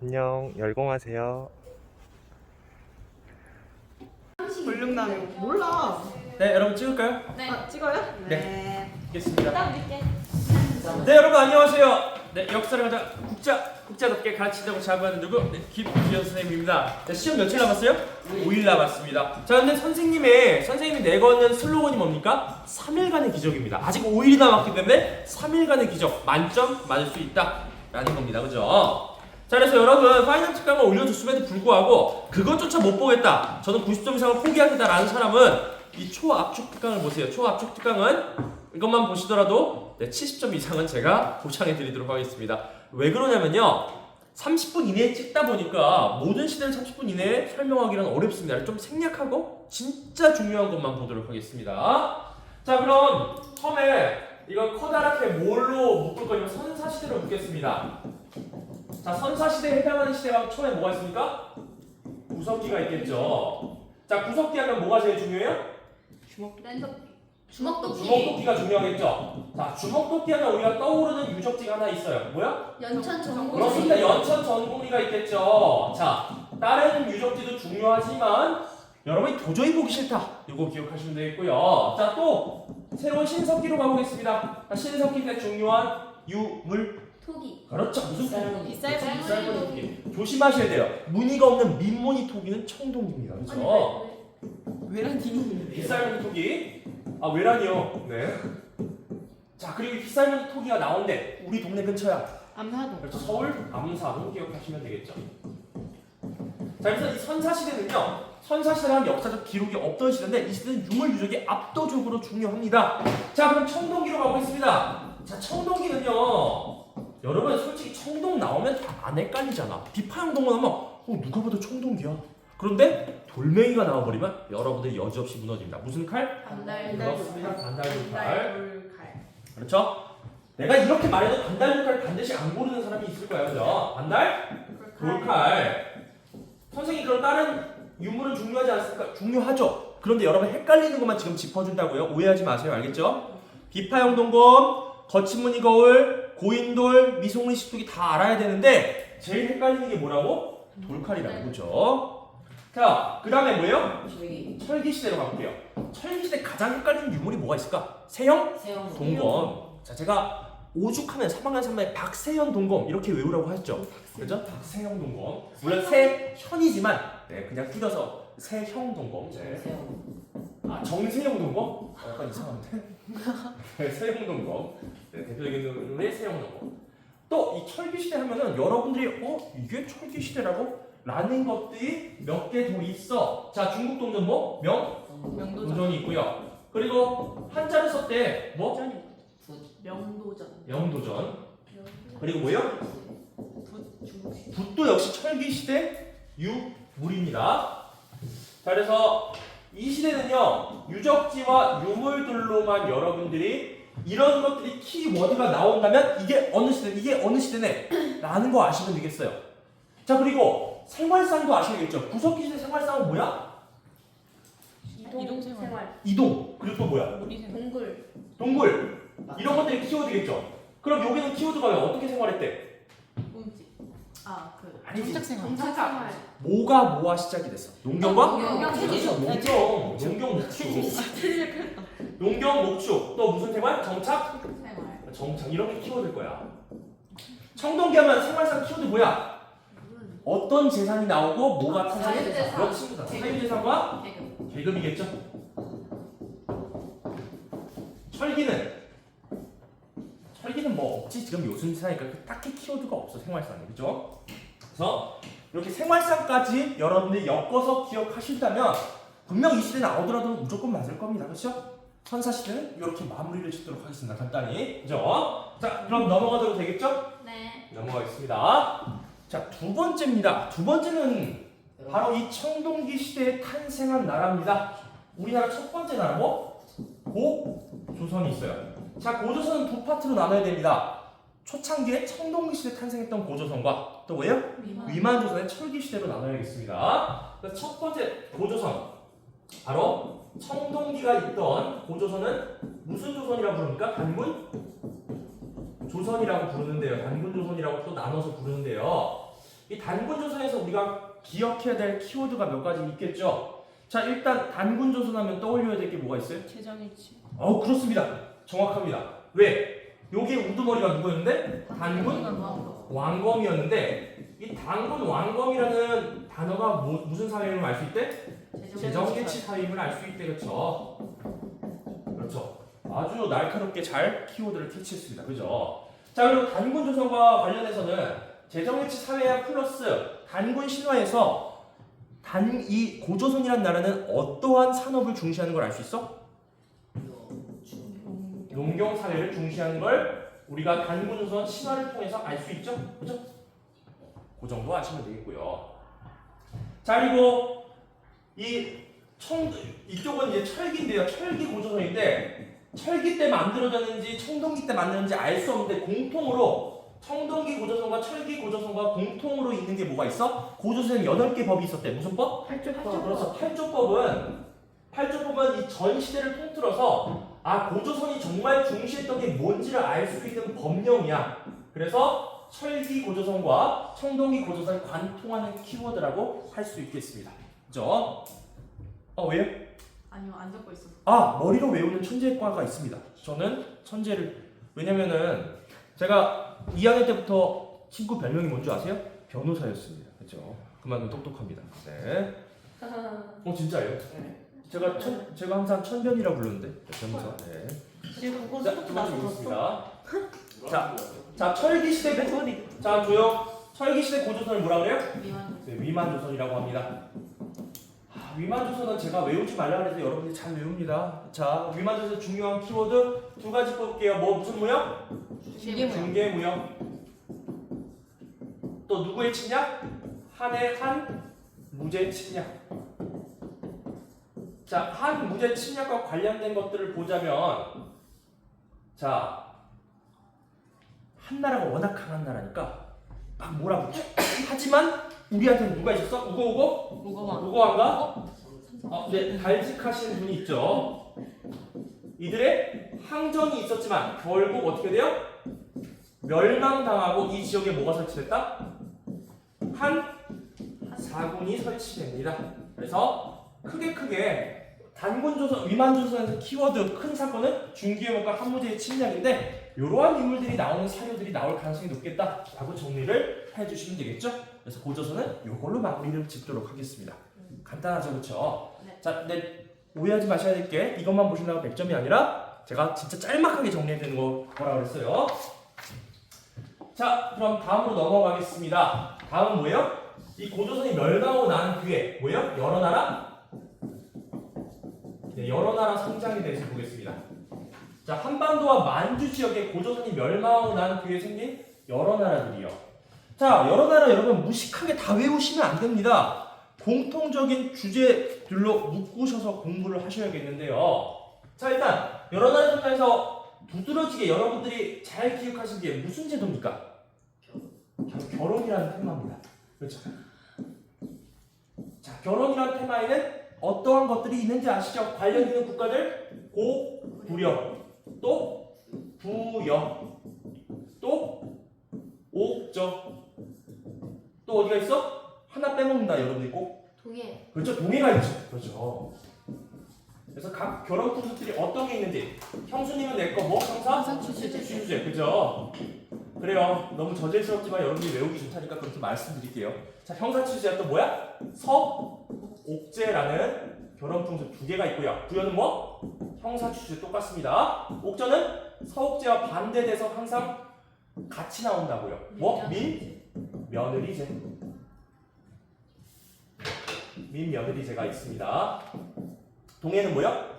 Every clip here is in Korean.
안녕, 열공하세요. 볼륨 나누 몰라. 네, 여러분 찍을까요? 네. 아, 찍어요? 네. 찍겠습니다. 딱 믿게. 네, 여러분 안녕하세요. 네, 역사를 가장 국자답게 가르치자고 자부하는 누구? 네, 김기현 선생님입니다. 네, 시험 며칠 남았어요? 5일 남았습니다. 자, 근데 선생님이 내거는 슬로건이 뭡니까? 3일간의 기적입니다. 아직 5일이 남았기 때문에 3일간의 기적 만점 맞을 수 있다 라는 겁니다. 그죠? 자, 그래서 여러분 파이널 특강을 올려줬음에도 불구하고 그것조차 못 보겠다, 저는 90점 이상을 포기하겠다라는 사람은 이 초압축 특강을 보세요. 초압축 특강은 이것만 보시더라도 70점 이상은 제가 보장해 드리도록 하겠습니다. 왜 그러냐면요, 30분 이내에 찍다 보니까 모든 시대를 30분 이내에 설명하기는 어렵습니다. 좀 생략하고 진짜 중요한 것만 보도록 하겠습니다. 자, 그럼 처음에 이거 커다랗게 뭘로 묶을 거냐면 선사시대로 묶겠습니다. 자, 선사시대에 해당하는 시대가 처음에 뭐가 있습니까? 구석기가 있겠죠. 자, 구석기 하면 뭐가 제일 중요해요? 주먹도끼. 주먹도끼가 중요하겠죠. 자, 주먹도끼 하면 우리가 떠오르는 유적지가 하나 있어요. 뭐야? 연천 전공. 그렇습니다. 연천 전공리가 있겠죠. 자, 다른 유적지도 중요하지만 여러분이 도저히 보기 싫다, 이거 기억하시면 되겠고요. 자, 또 새로운 신석기로 가보겠습니다. 자, 신석기 때 중요한 유물. 토기. 그렇죠. 무슨 쌀무늬. 토기. 조심하셔야 돼요. 무늬가 없는 민무늬 토기는 청동기입니다. 그렇죠? 외란디. 빗살무늬 토기. 아, 외란이요. 네. 자, 그리고 빗살무늬 토기가 나온데 우리 동네 근처야. 암사동. 그렇죠. 서울 암사동 기억하시면 되겠죠. 자, 그래서 이 선사시대는요, 선사시대라는 역사적 기록이 없던 시대인데 이 시대는 유물 유적이 압도적으로 중요합니다. 자, 그럼 청동기로 가보겠습니다. 자, 청동기는요, 여러분 솔직히 청동 나오면 안 헷갈리잖아. 비파형동원 하면 누가 봐도 청동기야. 그런데 돌멩이가 나와버리면 여러분들 여지없이 무너집니다. 무슨 칼? 반달. 그렇습니다. 반달돌칼. 돌칼. 그렇죠? 내가 이렇게 말해도 반달돌칼 반드시 안 고르는 사람이 있을 거예요. 그죠? 반달? 돌칼. 선생님, 그럼 다른 유물은 중요하지 않습니까? 중요하죠. 그런데 여러분 헷갈리는 것만 지금 짚어준다고요? 오해하지 마세요. 알겠죠? 비파형 동검, 거친 무늬 거울, 고인돌, 미송리 식토기 다 알아야 되는데 제일 헷갈리는 게 뭐라고? 돌칼이라고. 그죠? 자, 그 다음에 뭐예요? 철기시대로 가볼게요. 철기시대 가장 헷갈리는 유물이 뭐가 있을까? 세형? 동검. 자, 제가 오죽하면 3학년 3반에 박세현 동검 이렇게 외우라고 하셨죠? 그죠? 박세형 동검. 물론 세현이지만 그냥 줄여서 세형 동검. 아, 정세형 동검? 약간 이상한데? 네, 세형 동검. 네, 대표적인 놈의 세형 동검. 또 이 철기시대 하면은 여러분들이 이게 철기시대라고? 라는 것들이 몇 개 더 있어. 자, 중국 동전 뭐? 명도전이 있고요. 그리고 한자를 썼대 뭐? 명도전. 영도전. 그리고 뭐예요? 붓도 역시 철기시대 유물입니다. 자, 그래서 이 시대는요, 유적지와 유물들로만 여러분들이 이런 것들이 키워드가 나온다면 이게 어느 시대네 라는 거 아시면 되겠어요. 자, 그리고 생활상도 아셔야겠죠. 구석기 시대 생활상은 뭐야? 이동생활. 이동. 그리고 또 뭐야? 동굴. 이런 것들이 키워드겠죠. 그럼 여기는 키워드가 왜 어떻게 생활했대? 아니지. 정착생활. 뭐가 뭐와 시작이 됐어? 농경과? 농경. 농경 목축. 농경 목축. 또 무슨 생활? 정착 이렇게 키워드일 거야. 청동기 하면 생활상 키워드 뭐야? 어떤 재산이 나오고 뭐가 탄생했어? 그렇습니다. 사유재산과 계급이겠죠. 철기는 뭐 없지. 지금 요즘 세상이니까 딱히 키워드가 없어, 생활상에. 그죠? 그래서 이렇게 생활상까지 여러분들이 엮어서 기억하신다면 분명 이 시대 나오더라도 무조건 맞을 겁니다. 그렇죠? 선사시대는 이렇게 마무리를 짓도록 하겠습니다. 간단히. 그죠? 자, 그럼 넘어가도 되겠죠? 네. 넘어가겠습니다. 자, 두 번째입니다. 두 번째는 바로 이 청동기 시대에 탄생한 나라입니다. 우리나라 첫 번째 나라 뭐? 고조선이 있어요. 자, 고조선은 두 파트로 나눠야 됩니다. 초창기에 청동기 시대에 탄생했던 고조선과 또 뭐예요? 위만조선의 철기 시대로 나눠야겠습니다. 그래서 첫 번째 고조선, 바로 청동기가 있던 고조선은 무슨 조선이라고 부릅니까? 단군 조선이라고 부르는데요. 단군 조선이라고 또 나눠서 부르는데요. 이 단군 조선에서 우리가 기억해야 될 키워드가 몇 가지 있겠죠. 자, 일단 단군 조선하면 떠올려야 될 게 뭐가 있어요? 재정일치. 그렇습니다. 정확합니다. 왜? 여기에 우두머리가 누구였는데? 단군 왕검이었는데 이 단군 왕검이라는 단어가 무슨 사회임을 알 수 있대? 재정일치 사회임을 알 수 있대. 그렇죠? 그렇죠. 아주 날카롭게 잘 키워드를 캐치했습니다. 그죠? 자, 그리고 단군 조선과 관련해서는 재정일치 사회야 플러스 단군 신화에서 이 고조선이라는 나라는 어떠한 산업을 중시하는 걸 알 수 있어? 농경 사회를 중시하는 걸 우리가 단군 조선 신화를 통해서 알 수 있죠? 그죠? 그 정도 아시면 되겠고요. 자, 그리고 이쪽은 이제 철기인데요. 철기 고조선인데 철기 때 만들어졌는지 청동기 때 만들었는지 알 수 없는데 공통으로 청동기 고조선과 철기 고조선과 공통으로 있는 게 뭐가 있어? 고조선에는 8개 법이 있었대. 무슨 법? 팔조법. 그래서 팔조법은 이 전 시대를 통틀어서 고조선이 정말 중시했던 게 뭔지를 알 수 있는 법령이야. 그래서 철기 고조선과 청동기 고조선을 관통하는 키워드라고 할 수 있겠습니다. 그죠? 왜요? 아니요, 안 적고 있어. 머리로 외우는 천재과가 있습니다. 저는 천재를 왜냐면은 제가 2학년 때부터 친구 별명이 뭔지 아세요? 변호사였습니다. 그죠? 그만큼 똑똑합니다. 네. 진짜예요? 제가 항상 천변이라 불렀는데 변호사. 네. 지금 그거 자, 수업 두 번째 나서 보겠습니다. 자, 철기 시대 자, 조용. 철기 시대 고조선을 뭐라 그래요? 네, 위만조선이라고 합니다. 위만조선은 제가 외우지 말라 그래서 여러분들이 잘 외웁니다. 자, 위만조선 중요한 키워드 2가지 뽑을게요. 무슨 무역? 중개무역. 또 누구의 침략? 한의 한 무제 침략. 자, 한 무제 침략과 관련된 것들을 보자면, 자, 한 나라가 워낙 강한 나라니까 막 몰아붙여. 하지만 우리한테는 누가 있었어? 우고왕가? 네, 달직하신 분이 있죠. 이들의 항전이 있었지만 결국 어떻게 돼요? 멸망당하고 이 지역에 뭐가 설치됐다? 한 사군이 설치됩니다. 그래서 크게 단군조선, 위만조선에서 키워드 큰 사건은 중기해먹과 한무제의 침략인데 이러한 인물들이 나오는 사료들이 나올 가능성이 높겠다라고 정리를 해주시면 되겠죠? 그래서 고조선은 이걸로 마무리를 짓도록 하겠습니다. 간단하죠, 그렇죠? 네. 자, 근데 오해하지 마셔야 될 게 이것만 보신다고 100점이 아니라 제가 진짜 짤막하게 정리해드리는 거라 그랬어요. 자, 그럼 다음으로 넘어가겠습니다. 다음은 뭐예요? 이 고조선이 멸망하고 난 뒤에 뭐예요? 여러 나라? 네, 여러 나라 성장에 대해서 보겠습니다. 자, 한반도와 만주 지역에 고조선이 멸망하고 난 뒤에 생긴 여러 나라들이요. 자, 여러 나라 여러분 무식하게 다 외우시면 안 됩니다. 공통적인 주제들로 묶으셔서 공부를 하셔야겠는데요. 자, 일단 여러 나라 성장에서 두드러지게 여러분들이 잘 기억하신 게 무슨 제도입니까? 결혼이라는 테마입니다. 그렇죠? 자, 결혼이라는 테마에는 어떠한 것들이 있는지 아시죠? 관련 있는 국가들 고, 구려, 또 부여, 또 옥저, 또 어디가 있어? 하나 빼먹는다 여러분들이 꼭. 동해. 그렇죠, 동해가 있죠. 그렇죠. 그래서 각 결혼 풍습들이 어떤 게 있는지 형수님은 내 거 뭐? 형사? 취수제. 그죠? 그래요. 너무 저질스럽지만 여러분이 외우기 좋다니까 그렇게 말씀드릴게요. 자, 형사 취수제가 또 뭐야? 옥제라는 결혼 풍습 2개가 있고요. 부여는 뭐? 형사 취수제 똑같습니다. 옥저는 서옥제와 반대돼서 항상 같이 나온다고요. 뭐? 민며느리제. 민며느리제가 있습니다. 동해는 뭐야?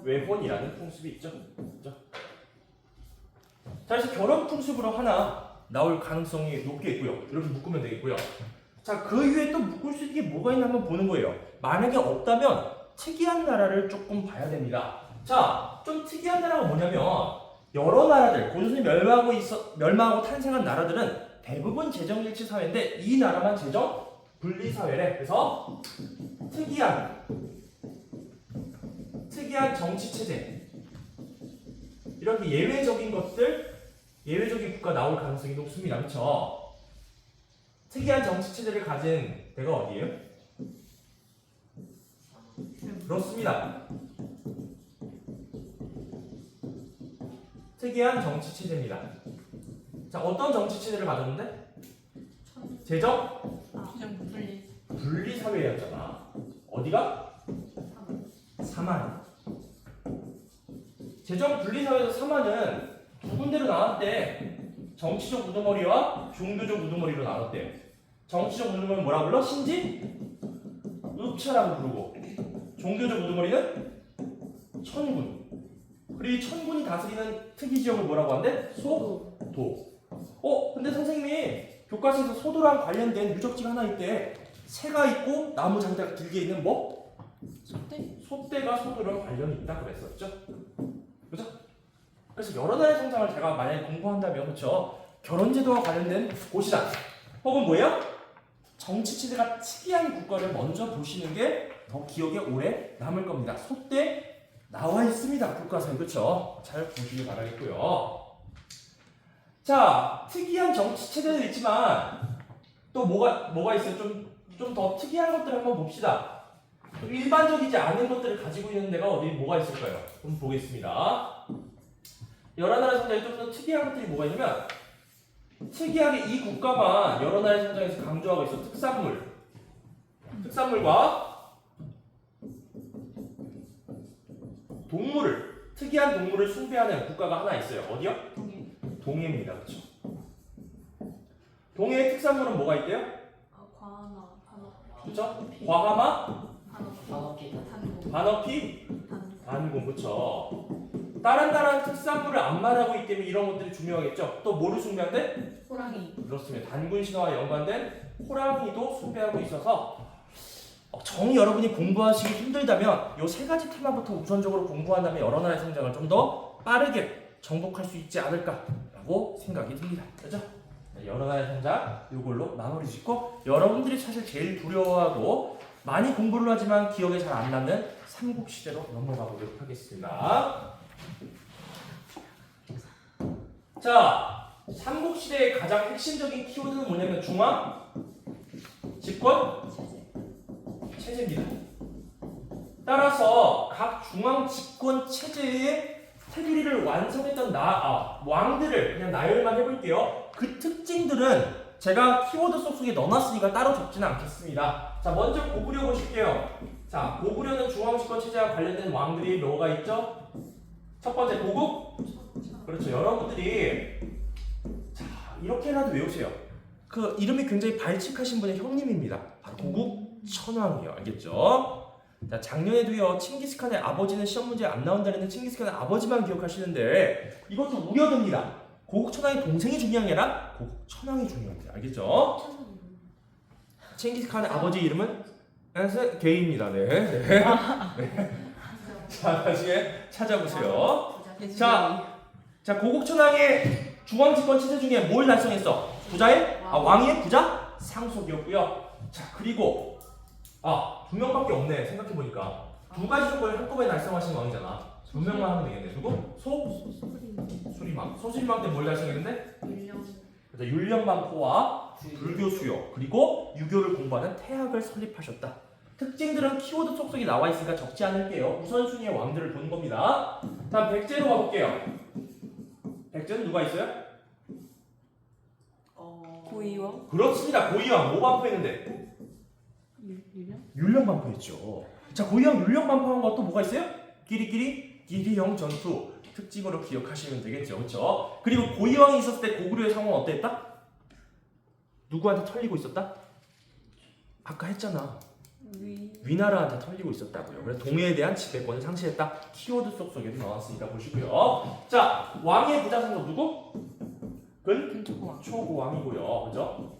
외혼이라는 풍습이 있죠. 그렇죠? 자, 그래서 결혼 풍습으로 하나 나올 가능성이 높게 있고요. 이렇게 묶으면 되겠고요. 자, 그 이후에 또 묶을 수 있는 게 뭐가 있나 한번 보는 거예요. 만약에 없다면 특이한 나라를 조금 봐야 됩니다. 자, 좀 특이한 나라가 뭐냐면 여러 나라들, 고조선이 멸망하고 탄생한 나라들은 대부분 재정일치 사회인데 이 나라만 재정 분리 사회래. 그래서 특이한 정치 체제, 이렇게 예외적인 것들, 예외적인 국가 나올 가능성이 높습니다. 그렇죠? 특이한 정치 체제를 가진 데가 어디예요? 그렇습니다. 특이한 정치 체제입니다. 자, 어떤 정치 체제를 가졌는데? 재정 좀 분리. 분리 사회였잖아. 어디가? 사만. 재정 분리 사회에서 사만은 두 군데로 나눴대. 정치적 우두머리와 종교적 우두머리로 나눴대요. 정치적 우두머리는 뭐라 불러? 신지? 읍차라고 부르고, 종교적 우두머리는 천군. 그리고 이 천군이 다스리는 특이 지역을 뭐라고 한대? 소도. 근데 선생님이 교과서에서 소도랑 관련된 유적지가 하나 있대. 새가 있고 나무 장대가 길게 있는 뭐? 소대? 소대가 소도랑 관련이 있다 그랬었죠. 그죠? 그래서 여러 나라의 성장을 제가 만약에 공부한다면 그렇죠. 결혼제도와 관련된 곳이다. 혹은 뭐예요? 정치체제가 특이한 국가를 먼저 보시는 게 더 기억에 오래 남을 겁니다. 소대 나와 있습니다. 교과서에. 그렇죠? 잘 보시길 바라겠고요. 자, 특이한 정치체제도 있지만 또 뭐가 있어요? 좀 더 특이한 것들을 한번 봅시다. 좀 일반적이지 않은 것들을 가지고 있는 데가 어디 뭐가 있을까요? 좀 보겠습니다. 여러 나라 성장에 좀 더 특이한 것들이 뭐가 있냐면 특이하게 이 국가만 여러 나라의 성장에서 강조하고 있어. 특산물과 동물을 특이한 동물을 숭배하는 국가가 하나 있어요. 어디요? 동해. 동해입니다. 그렇죠? 동해의 특산물은 뭐가 있대요? 과하나, 반어피. 그렇죠? 과하마, 반어피. 단고. 반어피, 단고. 반공. 그렇죠? 다른 특산물을 안 말하고 있기 때문에 이런 것들이 중요하겠죠. 또 뭐를 숭배한대? 호랑이. 그렇습니다. 단군 신화와 연관된 호랑이도 숭배하고 있어서 정이 여러분이 공부하시기 힘들다면 이 세 가지 테마부터 우선적으로 공부한다면 여러 나라의 성장을 좀 더 빠르게 정복할 수 있지 않을까라고 생각이 듭니다. 그렇죠? 여러 나라의 성장 이걸로 마무리 짓고 여러분들이 사실 제일 두려워하고 많이 공부를 하지만 기억에 잘 안 남는 삼국시대로 넘어가 보도록 하겠습니다. 자, 삼국시대의 가장 핵심적인 키워드는 뭐냐면 중앙, 집권, 체제입니다. 따라서 각 중앙 집권 체제의 테두리를 완성했던 왕들을 그냥 나열만 해볼게요. 그 특징들은 제가 키워드 속에 넣어놨으니까 따로 적지는 않겠습니다. 자, 먼저 고구려 보실게요. 자, 고구려는 중앙 집권 체제와 관련된 왕들이 뭐가 있죠? 첫 번째 고국. 그렇죠. 여러분들이 자 이렇게라도 외우세요. 그 이름이 굉장히 발칙하신 분의 형님입니다. 바로 고국 천왕이요. 알겠죠? 자, 작년에도요 칭기스칸의 아버지는 시험 문제에 안 나온다는데 칭기스칸의 아버지만 기억하시는데 이것도 우려됩니다. 고국 천왕의 동생이 중요한 게 아니라 고국 천왕이 중요합니다. 알겠죠? 칭기스칸의 아버지 이름은 게이입니다. 네. 네. 자, 나중에 찾아보세요. 자, 고국 천왕의 중앙 집권 체제 중에 뭘 달성했어? 부자의 왕위의 부자 상속이었고요. 자, 그리고 두 명밖에 없네. 생각해 보니까 두 가지 조건을 한꺼번에 달성하신 왕이잖아. 두 명만 하면 되겠네. 누구? 수리망. 소수리망 때 뭘 달성했는데? 율령반포와 불교 수요 그리고 유교를 공부하는 태학을 설립하셨다. 특징들은 키워드 속속에 나와 있으니까 적지 않을게요. 우선순위의 왕들을 보는 겁니다. 다음 백제로 가볼게요. 백제는 누가 있어요? 고이왕. 그렇습니다. 고이왕 뭐 반포했는데? 율령 반포했죠. 자, 고이왕 율령 반포한 것도 뭐가 있어요? 기리형 전투 특징으로 기억하시면 되겠죠. 그렇죠? 그리고 고이왕이 있었을 때 고구려의 상황은 어땠다? 누구한테 털리고 있었다? 아까 했잖아. 위나라한테 털리고 있었다고요. 그래서 동해에 대한 지배권을 상실했다. 키워드 속에도 나왔으니까 보시고요. 자, 왕의 부자 상속 누구? 초고왕이고요. 그죠?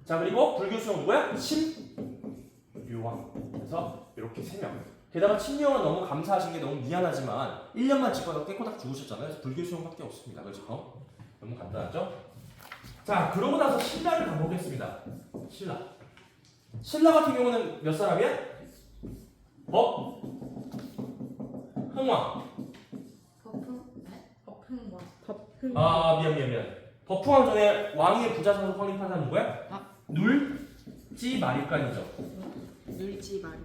자, 그리고 불교 수령 누구야? 신유왕. 그래서 이렇게 3명. 게다가 친명은 너무 감사하신 게 너무 미안하지만 1년만 집권하고 깨꼬닥 죽으셨잖아요. 그래서 불교 수령밖에 없습니다. 그죠? 너무 간단하죠? 자, 그러고 나서 신라를 가보겠습니다. 신라 같은 경우는 몇 사람이야? 흥왕. 버풍왕. 미안. 버풍왕 전에 왕위의 부자 상속 확립한 사람 누구야? 눌지 말일간이죠. 눌지 말.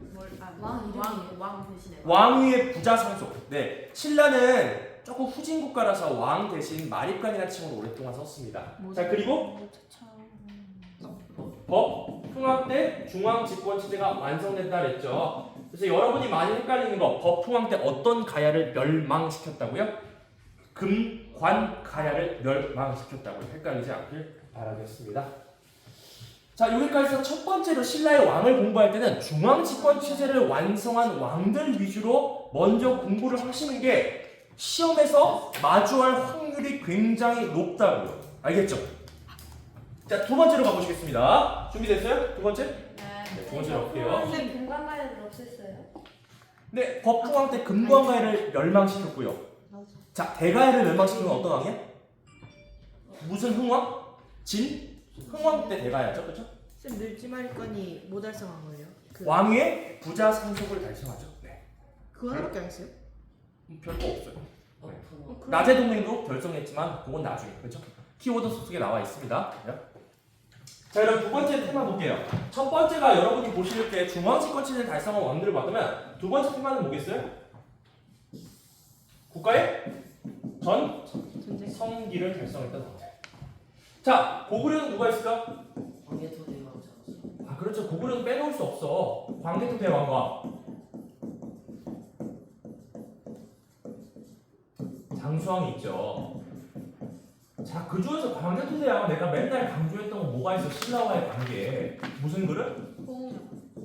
왕 대신에 왕위의 부자 상속. 네, 신라는 조금 후진 국가라서 왕 대신 말입관이라는 칭호를 오랫동안 썼습니다. 자, 그리고 법 통합 때 중앙 집권 체제가 완성된다 그랬죠. 그래서 여러분이 많이 헷갈리는 거, 법 통합 때 어떤 가야를 멸망시켰다고요? 금관 가야를 멸망시켰다고요. 헷갈리지 않길 바라겠습니다. 자, 여기까지 해서 첫 번째로 신라의 왕을 공부할 때는 중앙 집권 체제를 완성한 왕들 위주로 먼저 공부를 하시는 게 시험에서 마주할 확률이 굉장히 높다고요. 알겠죠? 자, 두 번째로 가보시겠습니다. 준비됐어요? 두 번째? 네, 두 번째로 갈게요. 선생님 금관가야를 없앴어요? 네, 법 통합 때 금관가야를 멸망시켰고요. 자, 대가야를 멸망시킨 건 어떤 왕이야? 무슨 흥왕? 진? 흥왕 때 대가야죠, 그렇죠? 쌤 눌지 말건이 뭐 달성한 거예요? 그 왕위의 부자 상속을 달성하죠. 네, 그거 하나밖에 안 했어요? 별거 없어요. 그럼- 낮의 동맹도 결정했지만 그건 나중에, 그렇죠? 키워드 속에 나와 있습니다. 자, 여러분 두 번째 테마 볼게요. 첫 번째가 여러분이 보실 때 중앙집권 체제를 달성한 왕들을 받으면 두 번째 테마는 뭐겠어요? 국가의 전 전쟁. 성기를 달성했던 왕들. 자, 고구려는 누가 있을까? 아, 그렇죠. 고구려는 빼놓을 수 없어. 광개토 대왕과 장수왕이 있죠. 자, 그 중에서 광개토 대왕은 내가 맨날 강조했던 건 뭐가 있어? 신라와의 관계. 무슨 그릇?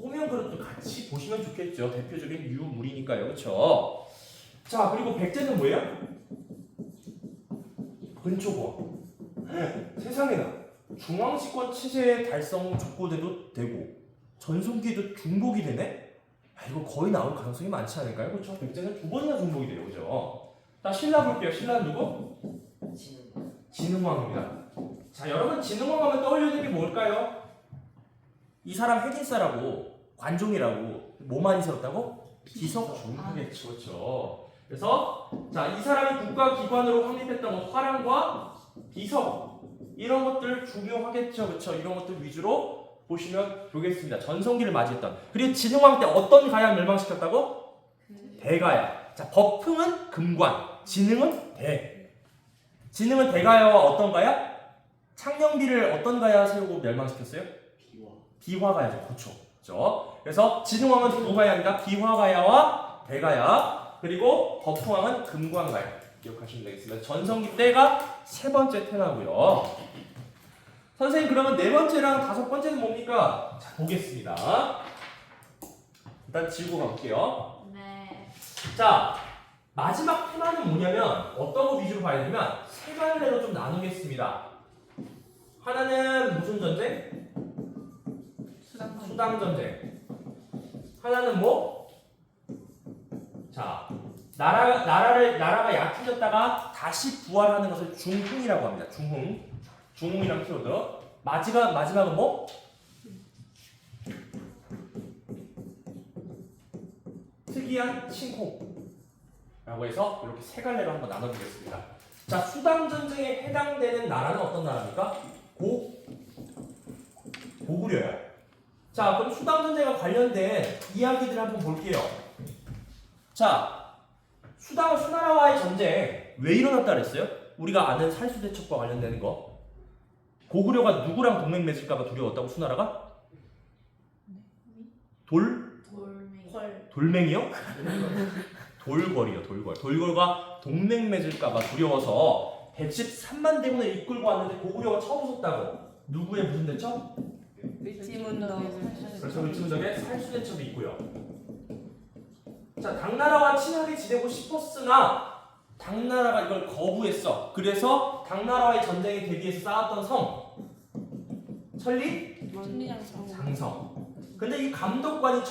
호명 그릇도 같이 보시면 좋겠죠. 대표적인 유물이니까요. 그렇죠? 자, 그리고 백제는 뭐예요? 근초고. 세상에나 중앙집권 체제 달성 족고대도 되고 전성기에도 중복이 되네? 야, 이거 거의 나올 가능성이 많지 않을까요? 그렇죠? 백제는 두 번이나 중복이 돼요. 그죠? 자, 신라 볼게요. 신라는 누구? 진흥왕입니다. 자, 여러분 진흥왕 하면 떠올리는 게 뭘까요? 이 사람 핵인싸라고, 관종이라고, 뭐 많이 세웠다고? 비석중하겠죠. 그렇죠? 그래서 자, 이 사람이 국가기관으로 확립했던 건 화랑과 비석 이런 것들 중요하겠죠. 그렇죠? 이런 것들 위주로 보시면 되겠습니다. 전성기를 맞이했던. 그리고 진흥왕 때 어떤 가야 멸망시켰다고? 대가야. 자, 법흥은 금관, 진흥은 대. 진흥은 대가야와 어떤 가야? 창녕비를 어떤 가야 세우고 멸망시켰어요? 비화가야죠. 그렇죠. 그래서 진흥왕은 두 가야입니다. 비화가야와 대가야. 그리고 법흥왕은 금관가야. 기억하시면 되겠습니다. 전성기 때가 세 번째 테마고요. 선생님, 그러면 네 번째랑 다섯 번째는 뭡니까? 자, 보겠습니다. 일단 지우고 가볼게요. 네. 자, 마지막 테마는 뭐냐면 어떤 거 위주로 봐야 되냐면 세 갈래로 좀 나누겠습니다. 하나는 무슨 전쟁? 수당 전쟁. 하나는 뭐? 자, 나라가 약해졌다가 다시 부활하는 것을 중흥이라고 합니다. 중흥이란 키워드. 마지막은 뭐? 특이한 침공라고 해서 이렇게 세 갈래로 한번 나눠보겠습니다. 자, 수당 전쟁에 해당되는 나라는 어떤 나라입니까? 고구려야. 자, 그럼 수당 전쟁과 관련된 이야기들을 한번 볼게요. 자, 수나라와의 전쟁 왜 일어났다 그랬어요? 우리가 아는 살수대첩과 관련되는 거. 고구려가 누구랑 동맹 맺을까봐 두려웠다고 수나라가? 돌멩이요? 돌궐이요, 돌궐. 돌궐과 동맹 맺을까봐 두려워서 113만 대군을 이끌고 왔는데 고구려가 쳐부쉈다고. 누구의 무슨 대첩? 그래서 을지문덕에 살수대첩이 있고요. 자, 당나라와 친하게 지내고 싶었으나 당나라가 이걸 거부했어. 그래서 당나라와의 전쟁에 대비해서 쌓았던 성 장성. 근데 이 감독관이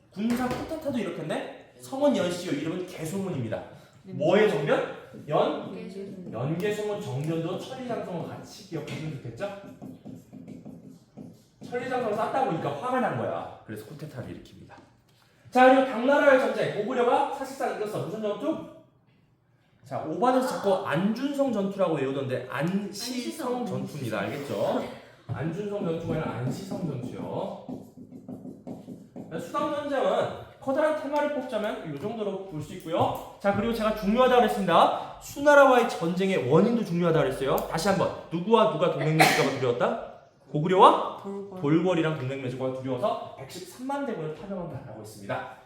군사 포타타도 이렇겠네. 성은 연시요. 이름은 개소문입니다. 뭐의 정변? 연개소문 정변도 천리장성을 같이 기억하시면 좋겠죠? 천리장성을 쌓다 보니까 화가 난 거야. 그래서 쿠데타를 일으킵니다. 자, 그리고 당나라의 전쟁 고구려가 사실상 이겼어. 무슨 전투? 자, 오반에서 자꾸 안준성 전투라고 외우던데 안시성 전투입니다. 알겠죠? 안준성 전투가 아니라 안시성 전투요. 수당 전쟁은 커다란 테마를 뽑자면 이 정도로 볼 수 있고요. 자, 그리고 제가 중요하다고 그랬습니다. 수나라와의 전쟁의 원인도 중요하다고 그랬어요. 다시 한번 누구와 누가 동맹 맺을까가 두려웠다? 고구려와 돌궐이랑 동맹 맺을까가 두려워서 113만 대군을 파병한다라고 했습니다.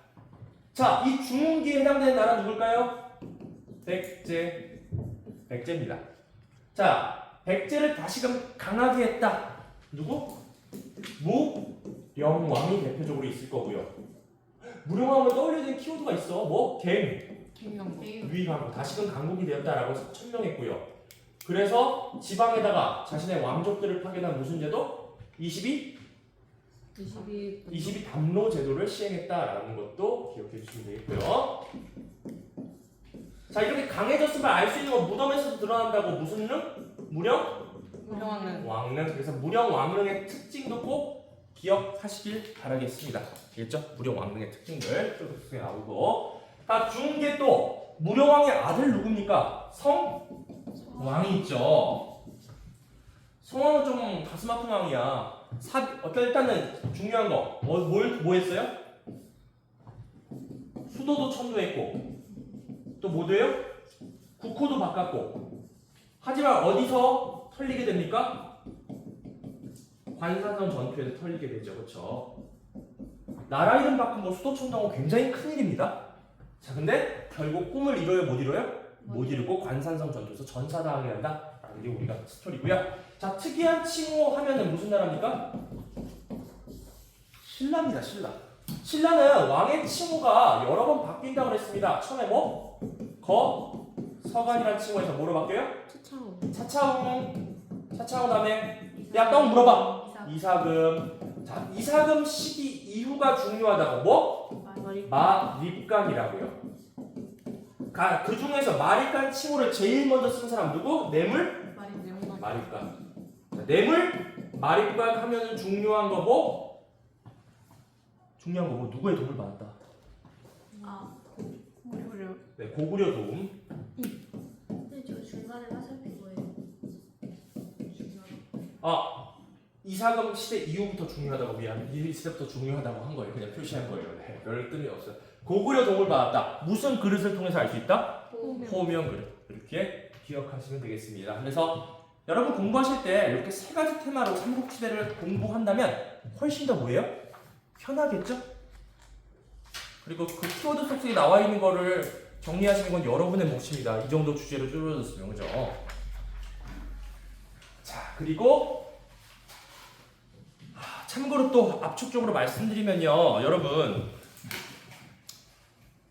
자, 이 중흥기에 해당되는 나라 누굴까요? 백제입니다. 자, 백제를 다시금 강하게 했다. 누구? 무령왕이 대표적으로 있을 거고요. 무령왕을 떠올려야 되는 키워드가 있어. 뭐? 위강국. 다시금 강국이 되었다라고 천명했고요. 그래서 지방에다가 자신의 왕족들을 파견한 무슨 제도? 22 담로 제도를 시행했다라는 것도 기억해 주시면 되겠고요. 자, 이렇게 강해졌음을 알 수 있는 건 무덤에서도 드러난다고. 무슨 릉? 왕릉. 그래서 무령왕릉의 특징도 꼭 기억하시길 바라겠습니다. 알겠죠? 무령왕릉의 특징들 쭉 나오고. 자, 중계 또 무령왕의 아들 누굽니까? 성왕이 있죠. 성왕은 좀 가슴 아픈 왕이야. 일단은 중요한 거 뭐 했어요? 수도도 천도했고 또 뭐 돼요? 국호도 바꿨고. 하지만 어디서 털리게 됩니까? 관산성 전투에서 털리게 되죠. 그렇죠? 나라 이름 바꾼 거 수도 천도하고 굉장히 큰일입니다. 자, 근데 결국 꿈을 이뤄요? 못 이뤄요? 못 이루고 관산성 전투에서 전사당하게 한다. 라는 게 우리가 스토리고요. 자, 특이한 칭호 하면은 무슨 나라입니까? 신라입니다. 신라는 왕의 칭호가 여러 번 바뀐다고 그랬습니다. 처음에 뭐? 서간이라는 칭호에서 뭐로 바뀌어요? 차차웅 다음에 야, 또 물어봐. 이사금. 자, 이사금 시기 이후가 중요하다고. 뭐? 마립간이라고요. 그 중에서 마립간 칭호를 제일 먼저 쓴 사람 누구? 마립간. 마립간 하면은 중요한 거 뭐? 누구의 도움을 받았다? 고구려 도움. 근데 저 중간에 화살표 뭐예요? 이사금 시대 이후부터 중요하다고. 미안. 이 시대부터 중요하다고 한 거예요. 그냥 표시한 거예요. 네, 별 뜻이 없어요. 고구려 도움을 받았다. 무슨 그릇을 통해서 알 수 있다? 호명 그릇. 이렇게 기억하시면 되겠습니다. 그래서 여러분 공부하실 때 이렇게 세 가지 테마로 삼국지대를 공부한다면 훨씬 더 뭐예요? 편하겠죠? 그리고 그 키워드 속에 나와 있는 거를 정리하시는 건 여러분의 몫입니다. 이 정도 주제로 줄여줬으면. 그죠? 자, 그리고 참고로 또 압축적으로 말씀드리면요. 여러분,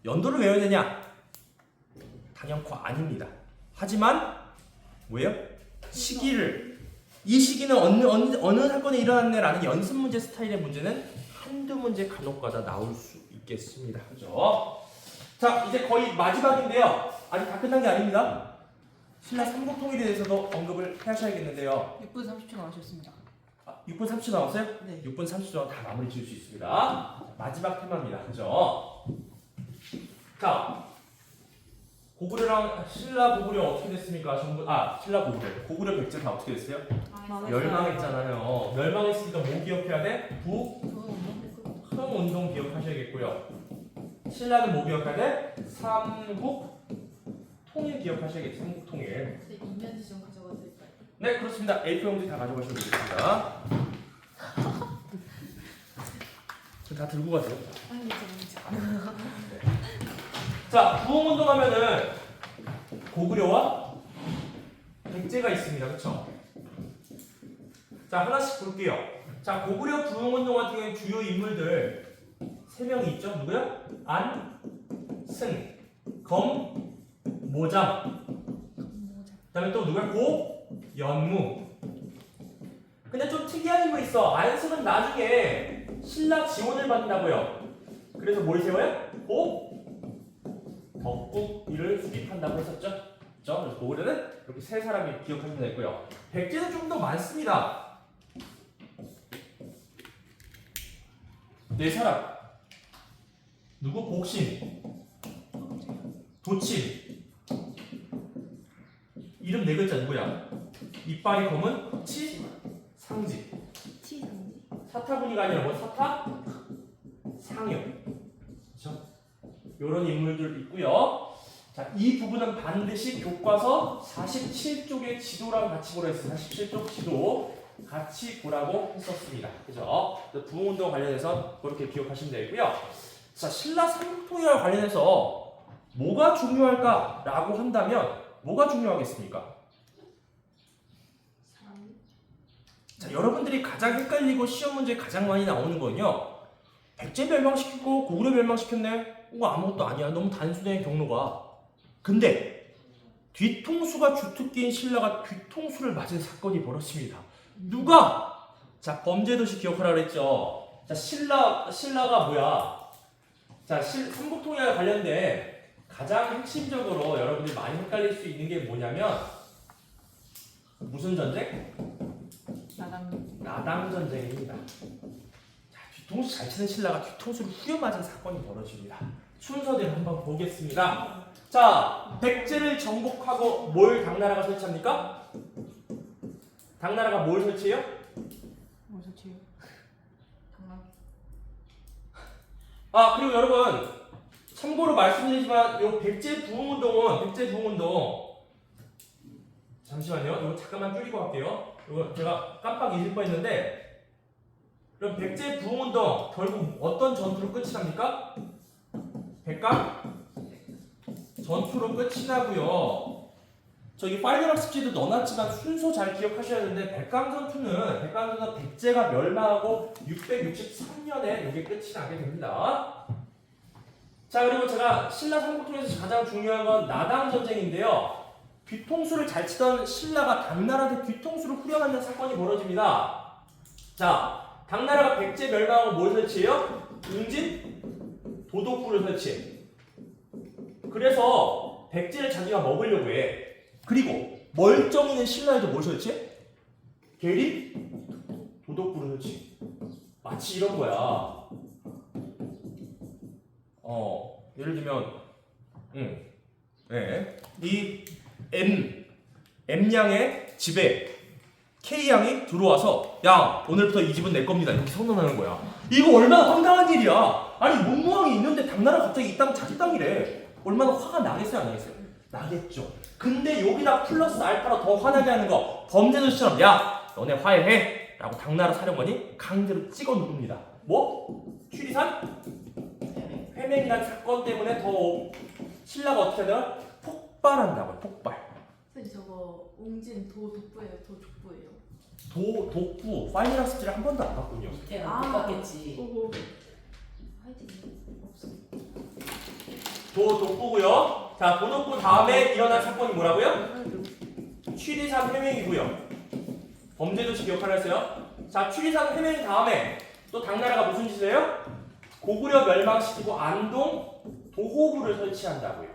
연도를 외워야 되냐? 당연코 아닙니다. 하지만 뭐예요? 이 시기는 어느 사건이 일어났네라는 연습 문제 스타일의 문제는 한두 문제 간혹가다 나올 수 있겠습니다. 그죠? 자, 이제 거의 마지막인데요. 아직 다 끝난 게 아닙니다. 신라 삼국통일에 대해서도 언급을 하셔야겠는데요. 6분 30초 나오셨습니다. 6분 30초 남았어요? 네. 6분 30초 다 마무리 지을 수 있습니다. 마지막 테마입니다. 그죠? 자, 신라 고구려 어떻게 됐습니까? 신라 고구려 백제 다 어떻게 됐어요? 멸망했잖아요. 멸망했으니까 뭐 기억해야 돼? 흥운동 기억하셔야겠고요. 신라는 뭐 기억해야 돼? 삼국 통일 기억하셔야겠죠. 삼국 통일. 이면지 좀 가져가도 될까요? 네, 그렇습니다. A4 용지 다 가져가시면 되겠습니다. 다 들고 가세요. 자, 부흥운동 하면은 고구려와 백제가 있습니다. 그렇죠? 자, 하나씩 볼게요. 자, 고구려 부흥운동 같은 경우에 주요 인물들 3명이 있죠. 누구야? 안, 승, 검, 모장. 그다음에 또 누구야? 고, 연무. 근데 좀 특이한 인물이 있어. 안승은 나중에 신라 지원을 받는다고요. 그래서 뭘 세워요? 덕국이를 수립한다고 했었죠. 그렇죠? 그래서 고구려는 이렇게 세 사람이 기억하시면 되고요. 백제는 좀 더 많습니다. 4사람. 누구? 복신, 도친. 이름 4글자 누구야? 이빨이 검은 치, 상지. 치상지. 사타구니가 아니라 뭐 사타? 상엽. 그렇죠? 이런 인물들 있고요. 자, 이 부분은 반드시 교과서 47쪽의 지도랑 같이 보라 했어요. 47쪽 지도 같이 보라고 했었습니다. 그죠? 부흥운동 관련해서 그렇게 기억하시면 되고요. 자, 신라 삼국통일과 관련해서 뭐가 중요할까라고 한다면 뭐가 중요하겠습니까? 사람. 자, 여러분들이 가장 헷갈리고 시험 문제에 가장 많이 나오는 거는요. 백제 멸망시키고 고구려 멸망시켰네? 이거 아무것도 아니야. 너무 단순해 경로가. 근데 뒤통수가 주특기인 신라가 뒤통수를 맞은 사건이 벌어집니다. 누가? 자, 범죄도시 기억하라 그랬죠. 자, 신라가 뭐야? 자, 삼국통일과 관련된 가장 핵심적으로 여러분들이 많이 헷갈릴 수 있는 게 뭐냐면 무슨 전쟁? 나당 전쟁입니다. 자, 뒤통수 잘 치는 신라가 뒤통수를 후려맞은 사건이 벌어집니다. 순서대로 한번 보겠습니다. 자, 백제를 정복하고 뭘 당나라가 설치합니까? 당나라가 뭘 설치해요? 뭐 설치요? 아, 그리고 여러분 참고로 말씀드리지만 요 백제 부흥운동 잠시만요. 이거 잠깐만 줄이고 할게요. 이거 제가 깜빡 잊을 뻔했는데 그럼 백제 부흥운동 결국 어떤 전투로 끝이 납니까? 백강 전투로 끝이 나고요. 저기 파이널 학습지도 넣어놨지만 순서 잘 기억하셔야 되는데 백강전투는 백제가 멸망하고 663년에 이게 끝이 나게 됩니다. 자, 그리고 제가 신라 삼국통에서 가장 중요한 건 나당 전쟁인데요. 뒤통수를 잘 치던 신라가 당나라한테 뒤통수를 후려맞는 사건이 벌어집니다. 자, 당나라가 백제 멸망하고 뭘 설치해요? 웅진 도독부를 설치해. 그래서 백제를 자기가 먹으려고 해. 그리고 멀쩡이는 신라에도 뭘 설치해? 계리 도독부를 설치해. 마치 이런 거야. 예를 들면, 이 M양의 집에 K양이 들어와서, 야, 오늘부터 이 집은 내 겁니다. 이렇게 선언하는 거야. 이거 얼마나 황당한 일이야. 아니, 문무왕이 있는데 당나라 갑자기 이 땅 자기 땅이래. 얼마나 화가 나겠어요, 안 나겠어요? 나겠죠. 근데 여기다 플러스 알파로 더 화나게 하는 거, 범죄도시처럼, 야, 너네 화해해. 라고 당나라 사령관이 강제로 찍어 누릅니다. 뭐? 취리산? 회맹이라는 사건 때문에 더 신라가 어떻게 하냐? 폭발한다고요. 폭발. 선생님 저거 웅진 도독부예요, 도족부예요. 독부 파이널 학습지를 한 번도 안 봤군요. 걔가 못 봤겠지. 오호. 화이팅. 없어. 독부고요. 자, 도독부 다음에 일어난 사건이 뭐라고요? 취리산 회맹이고요. 범죄도시 기억하라 했어요. 자, 취리산 회맹 다음에 또 당나라가 무슨 짓을 해요? 고구려 멸망시키고 안동 도호부를 설치한다고요.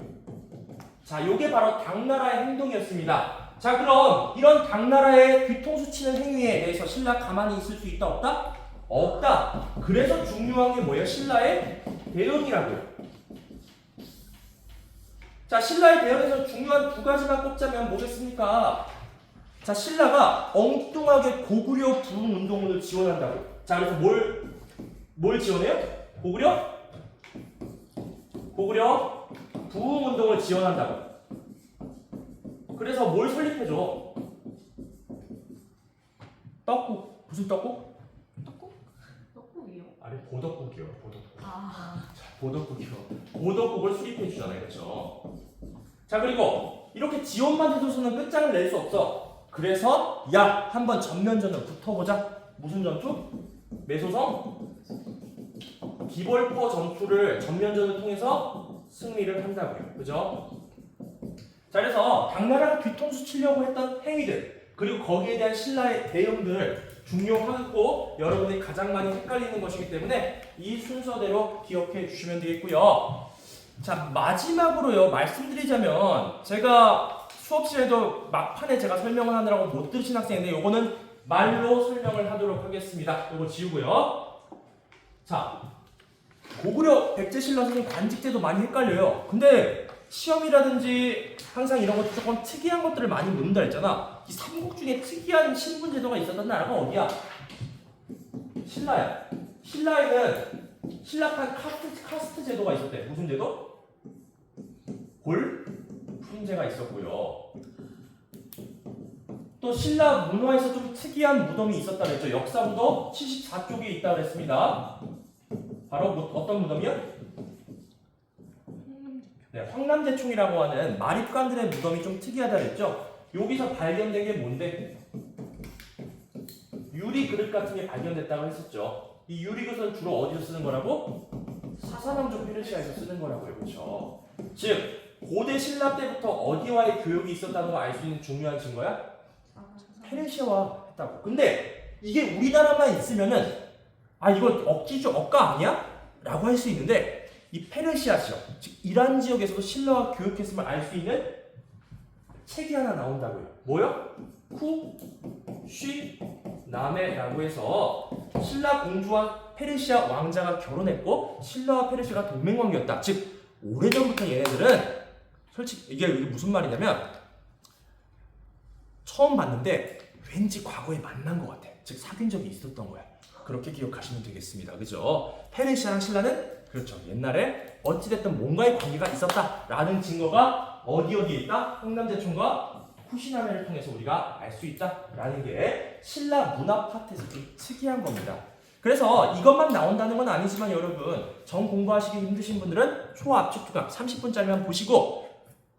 자, 요게 바로 당나라의 행동이었습니다. 자, 그럼 이런 당나라의 뒤통수 치는 행위에 대해서 신라 가만히 있을 수 있다 없다? 없다. 그래서 중요한 게 뭐예요? 신라의 대응이라고요. 자, 신라의 대응에서 중요한 두 가지만 꼽자면 뭐겠습니까? 자, 신라가 엉뚱하게 고구려 부흥운동을 지원한다고요. 자, 그래서 뭘 지원해요? 고구려 부흥운동을 지원한다고. 그래서 뭘 설립해줘? 떡국. 무슨 떡국? 떡국이요? 아니, 보덕국이요. 보덕국. 아. 자, 보덕국이요. 보덕국을 수립해 주잖아요. 그렇죠? 자, 그리고 이렇게 지원만 해줘서는 끝장을 낼 수 없어. 그래서 야, 한번 전면전을 붙어보자. 무슨 전투? 매소성 기벌포 전투를 전면전을 통해서 승리를 한다고요. 그죠? 자, 그래서 당나라가 뒤통수 치려고 했던 행위들, 그리고 거기에 대한 신라의 대응들 중요하고 여러분들이 가장 많이 헷갈리는 것이기 때문에 이 순서대로 기억해 주시면 되겠고요. 자, 마지막으로요, 말씀드리자면 제가 수업 시에도 막판에 제가 설명을 하느라고 못 들으신 학생인데 요거는 말로 설명을 하도록 하겠습니다. 요거 지우고요. 자, 고구려 백제신라 선생님 관직제도 많이 헷갈려요. 근데 시험이라든지 항상 이런 것도 조금 특이한 것들을 많이 묻는다 했잖아. 이 삼국 중에 특이한 신분 제도가 있었던 나라가 어디야? 신라야. 신라에는 신라판 카스트 제도가 있었대. 무슨 제도? 골프인제가 있었고요. 또 신라 문화에서 좀 특이한 무덤이 있었다 그랬죠. 역사 무덤 74쪽에 있다 그랬습니다. 바로 어떤 무덤이요? 네, 황남대총이라고 하는 마립관들의 무덤이 좀 특이하다 그랬죠. 여기서 발견된 게 뭔데? 유리 그릇 같은 게 발견됐다고 했었죠. 이 유리 그릇은 주로 어디서 쓰는 거라고? 사사왕조 페르시아에서 쓰는 거라고요. 그렇죠? 즉 고대 신라 때부터 어디와의 교역이 있었다는 걸 알 수 있는 중요한 증거야? 페르시아와 했다고. 근데 이게 우리나라만 있으면은 아 이거 억지죠, 억가 아니야? 라고 할 수 있는데 이 페르시아 지역, 즉 이란 지역에서도 신라와 교역했음을 알 수 있는 책이 하나 나온다고요. 뭐요? 쿠쉬나메라고 해서 신라 공주와 페르시아 왕자가 결혼했고 신라와 페르시아가 동맹관계였다. 즉 오래전부터 얘네들은 솔직히 이게 무슨 말이냐면 처음 봤는데 왠지 과거에 만난 것 같아. 즉 사귄 적이 있었던 거야. 그렇게 기억하시면 되겠습니다. 그죠? 페르시아랑 신라는 그렇죠. 옛날에 어찌됐든 뭔가의 관계가 있었다라는 증거가 어디에 있다? 황남대총과 쿠시나메를 통해서 우리가 알 수 있다라는 게 신라 문화 파트에서 좀 특이한 겁니다. 그래서 이것만 나온다는 건 아니지만 여러분 정 공부하시기 힘드신 분들은 초압축 투강 30분짜리만 보시고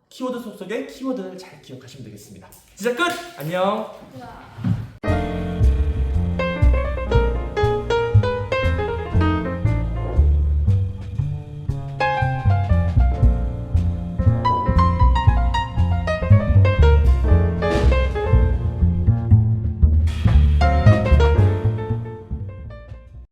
키워드 속속의 키워드를 잘 기억하시면 되겠습니다. 진짜 끝! 안녕! 우와.